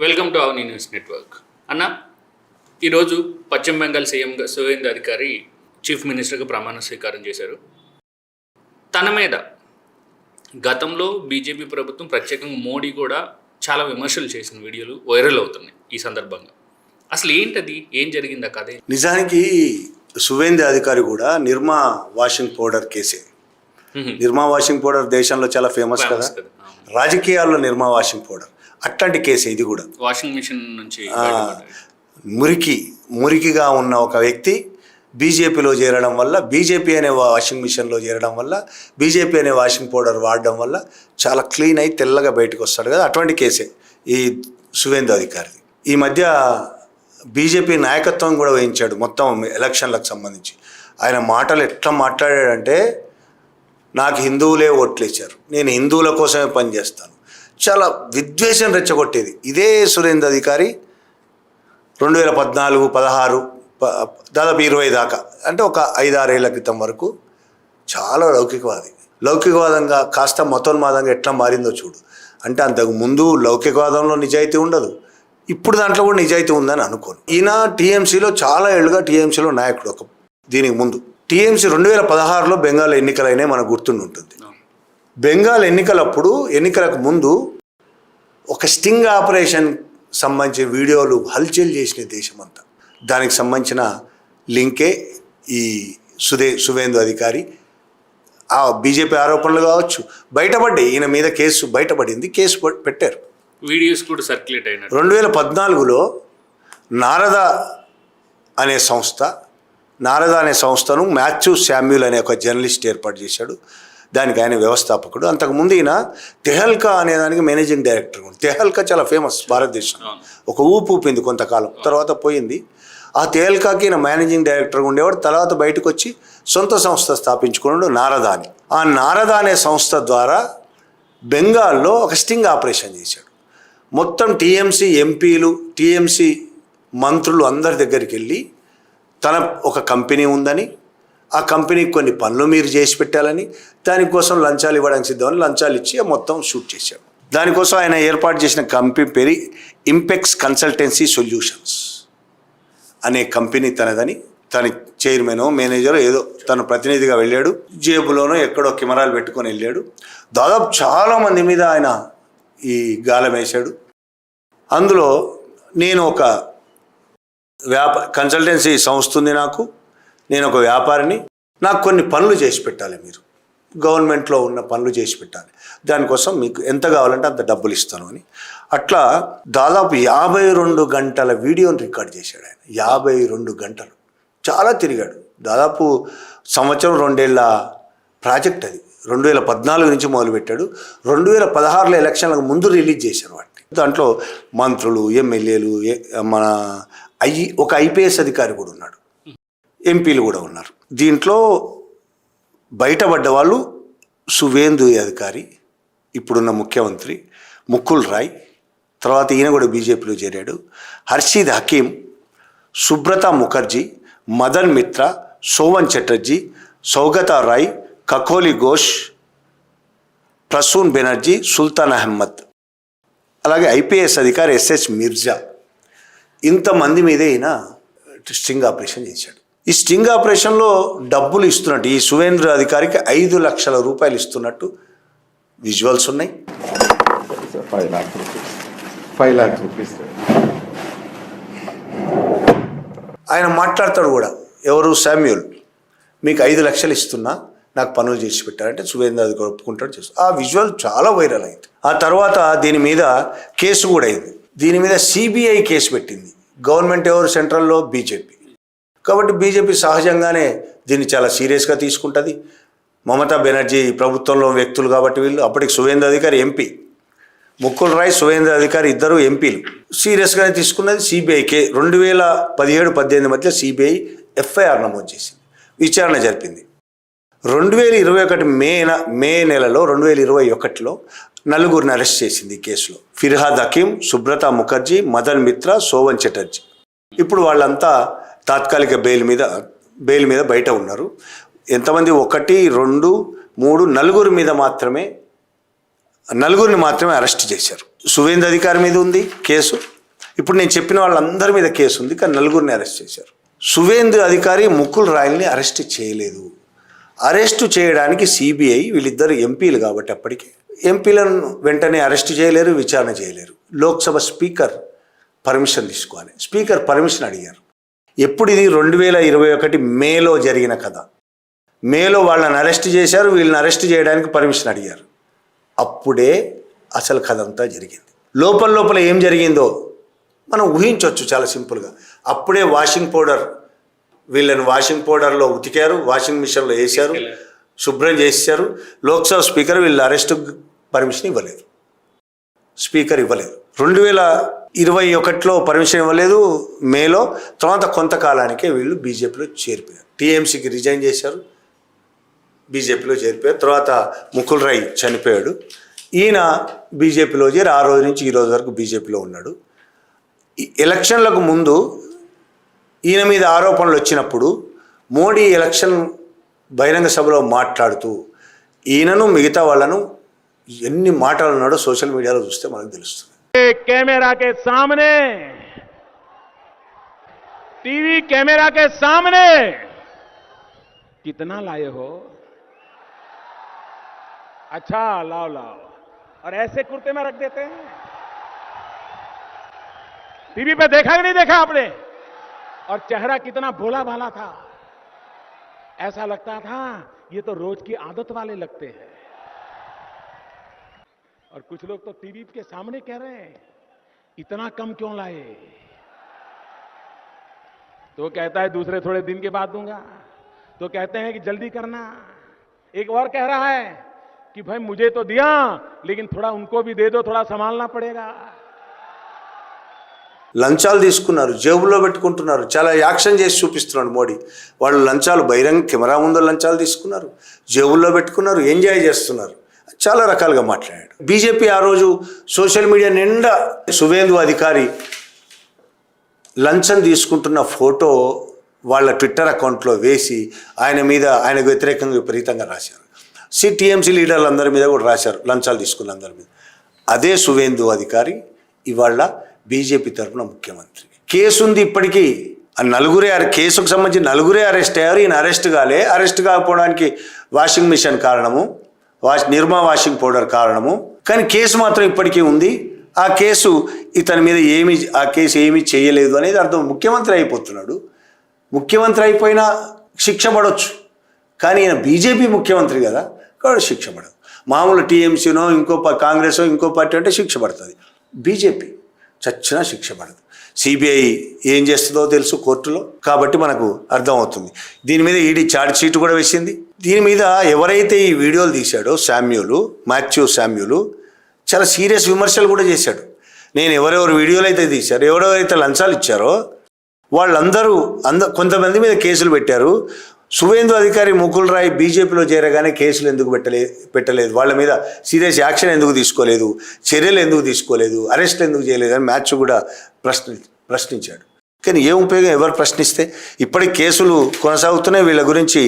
Welcome to our news network. అన్న, ఈరోజు పశ్చిమ బెంగాల్ సీఎంగా సువేందు అధికారి చీఫ్ మినిస్టర్గా ప్రమాణ స్వీకారం చేశారు. తన మీద గతంలో బీజేపీ ప్రభుత్వం, ప్రత్యేకంగా మోడీ కూడా చాలా విమర్శలు చేసిన వీడియోలు వైరల్ అవుతున్నాయి. ఈ సందర్భంగా అసలు ఏంటది, ఏం జరిగింది ఆ కథ? నిజానికి సువేందు అధికారి కూడా నిర్మా వాషింగ్ పౌడర్ కేసే. నిర్మా వాషింగ్ పౌడర్ దేశంలో చాలా ఫేమస్ కదా, రాజకీయాల్లో నిర్మా వాషింగ్ పౌడర్ అట్లాంటి కేసే ఇది కూడా. వాషింగ్ మిషన్ నుంచి మురికిగా ఉన్న ఒక వ్యక్తి బీజేపీలో చేరడం వల్ల, బీజేపీ అనే వాషింగ్ మిషన్లో చేరడం వల్ల, బీజేపీ అనే వాషింగ్ పౌడర్ వాడడం వల్ల చాలా క్లీన్ అయి తెల్లగా బయటకు వస్తాడు కదా, అటువంటి కేసే ఈ సువేందు అధికారిది. ఈ మధ్య బీజేపీ నాయకత్వం కూడా వహించాడు మొత్తం ఎలక్షన్లకు సంబంధించి. ఆయన మాటలు ఎట్లా మాట్లాడాడంటే, నాకు హిందువులే ఓట్లేశారు, నేను హిందువుల కోసమే పనిచేస్తాను, చాలా విద్వేషం రెచ్చగొట్టేది. ఇదే సురేంద్ర అధికారి 2014, 16 దాదాపు 20 దాకా, అంటే ఒక 5-6 ఏళ్ల క్రితం వరకు చాలా లౌకికవాదంగా కాస్త మతోన్మాదంగా ఎట్లా మారిందో చూడు. అంటే అంతకు ముందు లౌకికవాదంలో నిజాయితీ ఉండదు, ఇప్పుడు దాంట్లో కూడా నిజాయితీ ఉందని అనుకోను. ఈయన టీఎంసీలో చాలా ఏళ్ళుగా టీఎంసీలో నాయకుడు. దీనికి ముందు టీఎంసీ 2016లో బెంగాల్ ఎన్నికలైనా మనకు గుర్తుండి ఉంటుంది. బెంగాల్ ఎన్నికలకు ముందు ఒక స్టింగ్ ఆపరేషన్ సంబంధించిన వీడియోలు హల్చల్ చేసిన దేశమంతా. దానికి సంబంధించిన లింకే ఈ సువేందు అధికారి. ఆ బీజేపీ ఆరోపణలు కావచ్చు బయటపడ్డాయి, ఈయన మీద కేసు బయటపడింది, కేసు పెట్టారు, వీడియోస్ కూడా సర్క్యులేట్ అయినాయి. 2014లో నారద అనే సంస్థను మాథ్యూ శామ్యూల్ అనే ఒక జర్నలిస్ట్ ఏర్పాటు చేశాడు. దానికి ఆయన వ్యవస్థాపకుడు. అంతకుముందు ఈయన తెహల్కా అనేదానికి మేనేజింగ్ డైరెక్టర్. తెహల్కా చాలా ఫేమస్ భారతదేశం, ఒక ఊపింది కొంతకాలం, తర్వాత పోయింది. ఆ తెహల్కాకి ఈయన మేనేజింగ్ డైరెక్టర్గా ఉండేవాడు. తర్వాత బయటకు వచ్చి సొంత సంస్థ స్థాపించుకున్నాడు, నారద అని. ఆ నారద అనే సంస్థ ద్వారా బెంగాల్లో ఒక స్టింగ్ ఆపరేషన్ చేశాడు. మొత్తం టీఎంసీ ఎంపీలు, టీఎంసీ మంత్రులు అందరి దగ్గరికి వెళ్ళి, తన ఒక కంపెనీ ఉందని, ఆ కంపెనీకి కొన్ని పనులు మీరు చేసి పెట్టాలని, దానికోసం లంచాలు ఇవ్వడానికి సిద్ధమని లంచాలు ఇచ్చి మొత్తం షూట్ చేశాడు. దానికోసం ఆయన ఏర్పాటు చేసిన కంపెనీ పేరు ఇంపెక్స్ కన్సల్టెన్సీ సొల్యూషన్స్ అనే కంపెనీ తనదని. తన చైర్మన్ మేనేజర్ ఏదో తన ప్రతినిధిగా వెళ్ళాడు, జేబులోనో ఎక్కడో కెమెరాలు పెట్టుకొని వెళ్ళాడు. దాదాపు చాలామంది మీద ఆయన ఈ గాలం వేశాడు. అందులో నేను ఒక కన్సల్టెన్సీ సంస్థ ఉంది, నేను ఒక వ్యాపారిని, నాకు కొన్ని పనులు చేసి పెట్టాలి, మీరు గవర్నమెంట్లో ఉన్న పనులు చేసి పెట్టాలి, దానికోసం మీకు ఎంత కావాలంటే అంత డబ్బులు ఇస్తాను అని. అట్లా దాదాపు 52 గంటల వీడియోని రికార్డ్ చేశాడు ఆయన. 52 గంటలు చాలా తిరిగాడు. దాదాపు 1-2 ఏళ్ళ ప్రాజెక్ట్ అది. 2014 నుంచి మొదలుపెట్టాడు. 2016లో ఎలక్షన్లకు ముందు రిలీజ్ చేశారు వాటిని. దాంట్లో మంత్రులు, ఎమ్మెల్యేలు, ఒక ఐపీఎస్ అధికారి కూడా ఉన్నాడు, ఎంపీలు కూడా ఉన్నారు. దీంట్లో బయటపడ్డ వాళ్ళు సువేందు అధికారి, ఇప్పుడున్న ముఖ్యమంత్రి ముకుల్ రాయ్, తర్వాత ఈయన కూడా బీజేపీలో చేరాడు, హర్షీద్ హకీం, సుబ్రతా ముఖర్జీ, మదన్ మిత్ర, సోవన్ చటర్జీ, సౌగతా రాయ్, కకోలి ఘోష్, ప్రసూన్ బెనర్జీ, సుల్తాన్ అహ్మద్, అలాగే ఐపీఎస్ అధికారి ఎస్ఎస్ మిర్జా. ఇంతమంది మీదే ఈయన స్టింగ్ ఆపరేషన్ చేశాడు. ఈ స్టింగ్ ఆపరేషన్లో డబ్బులు ఇస్తున్నట్టు, ఈ సువేంద్ర అధికారికి 5 లక్షల రూపాయలు ఇస్తున్నట్టు విజువల్స్ ఉన్నాయి. 5 lakh rupees. ఆయన మాట్లాడతాడు కూడా, ఎవరు శామ్యూల్, మీకు 5 లక్షలు ఇస్తున్నా, నాకు పనులు చేసి పెట్టారంటే సువేంద్ర అధికారి ఒప్పుకుంటాడు, చేస్తాడు. ఆ విజువల్ చాలా వైరల్ అయింది. ఆ తర్వాత దీని మీద కేసు కూడా అయింది. దీని మీద సిబిఐ కేసు పెట్టింది. గవర్నమెంట్ ఎవరు సెంట్రల్లో? బీజేపీ. కాబట్టి బీజేపీ సహజంగానే దీన్ని చాలా సీరియస్గా తీసుకుంటుంది. మమతా బెనర్జీ ప్రభుత్వంలో వ్యక్తులు కాబట్టి వీళ్ళు, అప్పటికి సువేంద్ర అధికారి ఎంపీ, ముకుల్ రాయ్, సువేంద్ర అధికారి ఇద్దరు ఎంపీలు, సీరియస్గానే తీసుకున్నది. సిబిఐకే 2017-18 మధ్య సిబిఐ ఎఫ్ఐఆర్ నమోదు చేసింది, విచారణ జరిపింది. 2021 మే నెలలో 2021లో 4 అరెస్ట్ చేసింది ఈ కేసులో. ఫిర్హాద్ హకీం, సుబ్రతా ముఖర్జీ, మదన్ మిత్ర, సోవన్ చటర్జీ. ఇప్పుడు వాళ్ళంతా తాత్కాలిక బెయిల్ మీద బయట ఉన్నారు. ఎంతమంది? 1, 2, 3, 4 నలుగురిని మాత్రమే అరెస్ట్ చేశారు. సువేంద్ర అధికారి మీద ఉంది కేసు, ఇప్పుడు నేను చెప్పిన వాళ్ళందరి మీద కేసు ఉంది, కానీ నలుగురిని అరెస్ట్ చేశారు. సువేందు అధికారి, ముకుల్ రాయ్ని అరెస్ట్ చేయలేదు. అరెస్టు చేయడానికి సిబిఐ, వీళ్ళిద్దరు ఎంపీలు కాబట్టి అప్పటికే ఎంపీలను వెంటనే అరెస్ట్ చేయలేరు, విచారణ చేయలేరు. లోక్సభ స్పీకర్ పర్మిషన్ తీసుకోవాలి. స్పీకర్ పర్మిషన్ అడిగారు. ఎప్పుడు ఇది 2021 మేలో జరిగిన కథ. మేలో వాళ్ళని అరెస్ట్ చేశారు, వీళ్ళని అరెస్ట్ చేయడానికి పర్మిషన్ అడిగారు. అప్పుడే అసలు కథ అంతా జరిగింది. లోపల ఏం జరిగిందో మనం ఊహించవచ్చు చాలా సింపుల్గా. అప్పుడే వాషింగ్ పౌడర్, వీళ్ళని వాషింగ్ పౌడర్లో ఉతికారు, వాషింగ్ మిషన్లో వేశారు, శుభ్రం చేశారు. లోక్సభ స్పీకర్ వీళ్ళ అరెస్ట్ పర్మిషన్ ఇవ్వలేదు, స్పీకర్ ఇవ్వలేదు. 2021లో పర్మిషన్ ఇవ్వలేదు మేలో. తర్వాత కొంతకాలానికే వీళ్ళు బీజేపీలో చేరిపోయారు. టీఎంసీకి రిజైన్ చేశారు, బీజేపీలో చేరిపోయారు. తర్వాత ముకుల్ రాయ్ చనిపోయాడు. ఈయన బీజేపీలో చేరి ఆ రోజు నుంచి ఈ రోజు వరకు బీజేపీలో ఉన్నాడు. ఎలక్షన్లకు ముందు ఈయన మీద ఆరోపణలు వచ్చినప్పుడు మోడీ ఎలక్షన్ బహిరంగ సభలో మాట్లాడుతూ ఈయనను మిగతా వాళ్ళను ఎన్ని మాటలు అన్నాడో సోషల్ మీడియాలో చూస్తే మనకు తెలుస్తుంది. कैमरा के सामने, टीवी कैमरा के सामने कितना लाए हो? अच्छा, लाओ लाओ, और ऐसे कुर्ते में रख देते हैं. टीवी पे देखा कि नहीं देखा आपने? और चेहरा कितना भोला भाला था, ऐसा लगता था ये तो रोज की आदत वाले लगते हैं. और कुछ लोग तो टीवी के सामने कह रहे हैं इतना कम क्यों लाए? तो कहता है दूसरे थोड़े दिन के बाद दूंगा, तो कहते हैं कि जल्दी करना. एक और कह रहा है कि भाई मुझे तो दिया लेकिन थोड़ा उनको भी दे दो, थोड़ा संभालना पड़ेगा. లంచాలు తీసుకున్నారు, జేబులో పెట్టుకుంటున్నారు. చాలా యాక్షన్ చేసి చూపిస్తున్నాడు మోడీ. వాళ్ళు లంచాలు బహిరంగ కెమెరా ముందు లంచాలు తీసుకున్నారు, జేబుల్లో పెట్టుకున్నారు, ఎంజాయ్ చేస్తున్నారు. చాలా రకాలుగా మాట్లాడాడు. బీజేపీ ఆ రోజు సోషల్ మీడియా నిండా సువేందు అధికారి లంచం తీసుకుంటున్న ఫోటో వాళ్ళ ట్విట్టర్ అకౌంట్లో వేసి ఆయనకు వ్యతిరేకంగా విపరీతంగా రాశారు. టీఎంసీ లీడర్లందరి మీద కూడా రాశారు, లంచాలు తీసుకున్న అందరి మీద. అదే సువేందు అధికారి ఇవాళ బీజేపీ తరఫున ముఖ్యమంత్రి. కేసు ఉంది ఇప్పటికీ. కేసుకు సంబంధించి నలుగురే అరెస్ట్ అయ్యారు. ఈయన అరెస్ట్ కాకపోవడానికి వాషింగ్ మిషన్ కారణము, నిర్మా వాషింగ్ పౌడర్ కారణము. కానీ కేసు మాత్రం ఇప్పటికీ ఉంది. ఆ కేసు ఇతని మీద ఏమీ చేయలేదు అనేది అర్థం. ముఖ్యమంత్రి అయిపోతున్నాడు. ముఖ్యమంత్రి అయిపోయినా శిక్ష పడవచ్చు, కానీ ఈయన బీజేపీ ముఖ్యమంత్రి కదా, కాబట్టి శిక్ష పడదు. మామూలు టీఎంసీనో కాంగ్రెస్ ఇంకో పార్టీ అంటే శిక్ష పడుతుంది. బీజేపీ చచ్చినా శిక్ష పడదు. సిబిఐ ఏం చేస్తుందో తెలుసు కోర్టులో, కాబట్టి మనకు అర్థమవుతుంది. దీని మీద ఈడీ ఛార్జ్ షీట్ కూడా వేసింది. దీని మీద ఎవరైతే ఈ వీడియోలు తీశాడో మాథ్యూ శామ్యూలు చాలా సీరియస్ విమర్శలు కూడా చేశాడు. నేను ఎవరెవరు వీడియోలు అయితే తీశారో, ఎవరెవరైతే లంచాలు ఇచ్చారో వాళ్ళందరూ కొంతమంది మీద కేసులు పెట్టారు. సువేందు అధికారి, ముకుల్ రాయ్ బీజేపీలో చేరగానే కేసులు ఎందుకు పెట్టలేదు, వాళ్ళ మీద సీరియస్ యాక్షన్ ఎందుకు తీసుకోలేదు, చర్యలు ఎందుకు తీసుకోలేదు, అరెస్ట్లు ఎందుకు చేయలేదు అని మాథ్యూ కూడా ప్రశ్నించాడు. కానీ ఏం ఉపయోగం? ఎవరు ప్రశ్నిస్తే ఇప్పటికి కేసులు కొనసాగుతున్నాయి. వీళ్ళ గురించి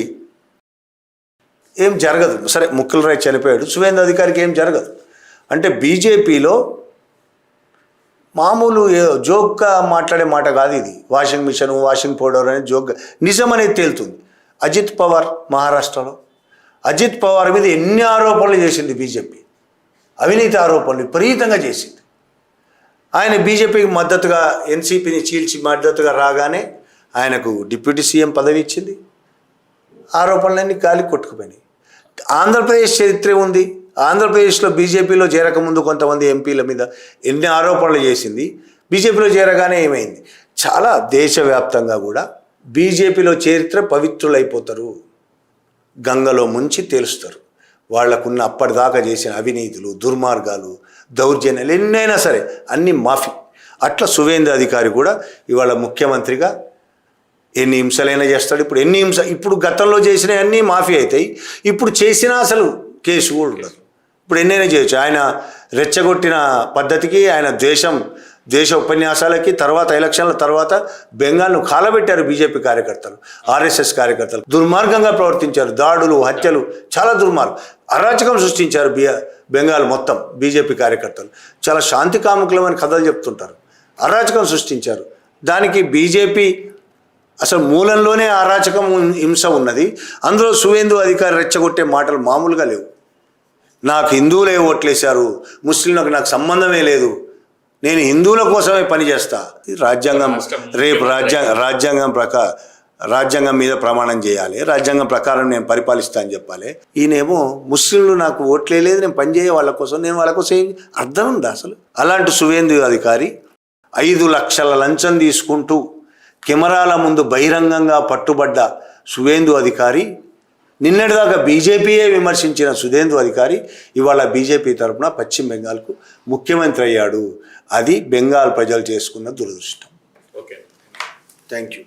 ఏం జరగదు. సరే, ముకుల్ రాయ్ చనిపోయాడు, సువేందు అధికారికి ఏం జరగదు. అంటే బీజేపీలో మామూలు జోక్గా మాట్లాడే మాట కాదు ఇది. వాషింగ్ మిషన్, వాషింగ్ పౌడర్ అనేది జోక్గా నిజం అనేది తేలుతుంది. అజిత్ పవార్ మహారాష్ట్రలో, అజిత్ పవార్ మీద ఎన్ని ఆరోపణలు చేసింది బీజేపీ, అవినీతి ఆరోపణలు విపరీతంగా చేసింది. ఆయన బీజేపీకి మద్దతుగా, ఎన్సీపీని చీల్చి మద్దతుగా రాగానే ఆయనకు డిప్యూటీ సీఎం పదవి ఇచ్చింది. ఆరోపణలన్నీ గాలి కొట్టుకుపోయినాయి. ఆంధ్రప్రదేశ్ చరిత్ర ఉంది. ఆంధ్రప్రదేశ్లో బీజేపీలో చేరకముందు కొంతమంది ఎంపీల మీద ఎన్ని ఆరోపణలు చేసింది. బీజేపీలో చేరగానే ఏమైంది? చాలా దేశవ్యాప్తంగా కూడా బీజేపీలో చేరితే పవిత్రులైపోతారు, గంగలో ముంచి తేలుస్తారు. వాళ్లకున్న అప్పటిదాకా చేసిన అవినీతులు, దుర్మార్గాలు, దౌర్జన్యాలు ఎన్నైనా సరే అన్నీ మాఫీ. అట్లా సువేందు అధికారి కూడా ఇవాళ ముఖ్యమంత్రిగా ఎన్ని హింసలైనా చేస్తాడు. ఇప్పుడు గతంలో చేసిన అన్నీ మాఫీ అవుతాయి. ఇప్పుడు చేసినా అసలు కేసు కూడా ఉండదు. ఇప్పుడు ఎన్నైనా చేయొచ్చు. ఆయన రెచ్చగొట్టిన పద్ధతికి, ఆయన దేశ ఉపన్యాసాలకి, తర్వాత ఎలక్షన్ల తర్వాత బెంగాల్ను కాలబెట్టారు బీజేపీ కార్యకర్తలు, ఆర్ఎస్ఎస్ కార్యకర్తలు. దుర్మార్గంగా ప్రవర్తించారు. దాడులు, హత్యలు, చాలా దుర్మార్గం, అరాచకం సృష్టించారు బెంగాల్ మొత్తం బీజేపీ కార్యకర్తలు. చాలా శాంతి కాముకులమైన కథలు చెప్తుంటారు. అరాచకం సృష్టించారు. దానికి బీజేపీ అసలు మూలంలోనే అరాచకం హింస ఉన్నది. అందులో సువేందు అధికారి రెచ్చగొట్టే మాటలు మామూలుగా లేవు. నాకు హిందువులే ఓట్లేశారు, ముస్లింలకు నాకు సంబంధమే లేదు, నేను హిందువుల కోసమే పనిచేస్తా. రాజ్యాంగం రేపు రాజ్యాంగం మీద ప్రమాణం చేయాలి, రాజ్యాంగం ప్రకారం నేను పరిపాలిస్తా అని చెప్పాలి. ఈయనేమో ముస్లింలు నాకు ఓట్లే లేదు, నేను పనిచేయ వాళ్ళ కోసం, నేను వాళ్ళ కోసం ఏం అర్థం ఉందా అసలు? అలాంటి సువేందు అధికారి 5 లక్షల లంచం తీసుకుంటూ కెమెరాల ముందు బహిరంగంగా పట్టుబడ్డ సువేందు అధికారి, నిన్నటిదాకా బీజేపీయే విమర్శించిన సువేందు అధికారి ఇవాళ బీజేపీ తరఫున పశ్చిమ బెంగాల్కు ముఖ్యమంత్రి అయ్యాడు. అది బెంగాల్ ప్రజలు చేసుకున్న దురదృష్టం. Okay, thank you.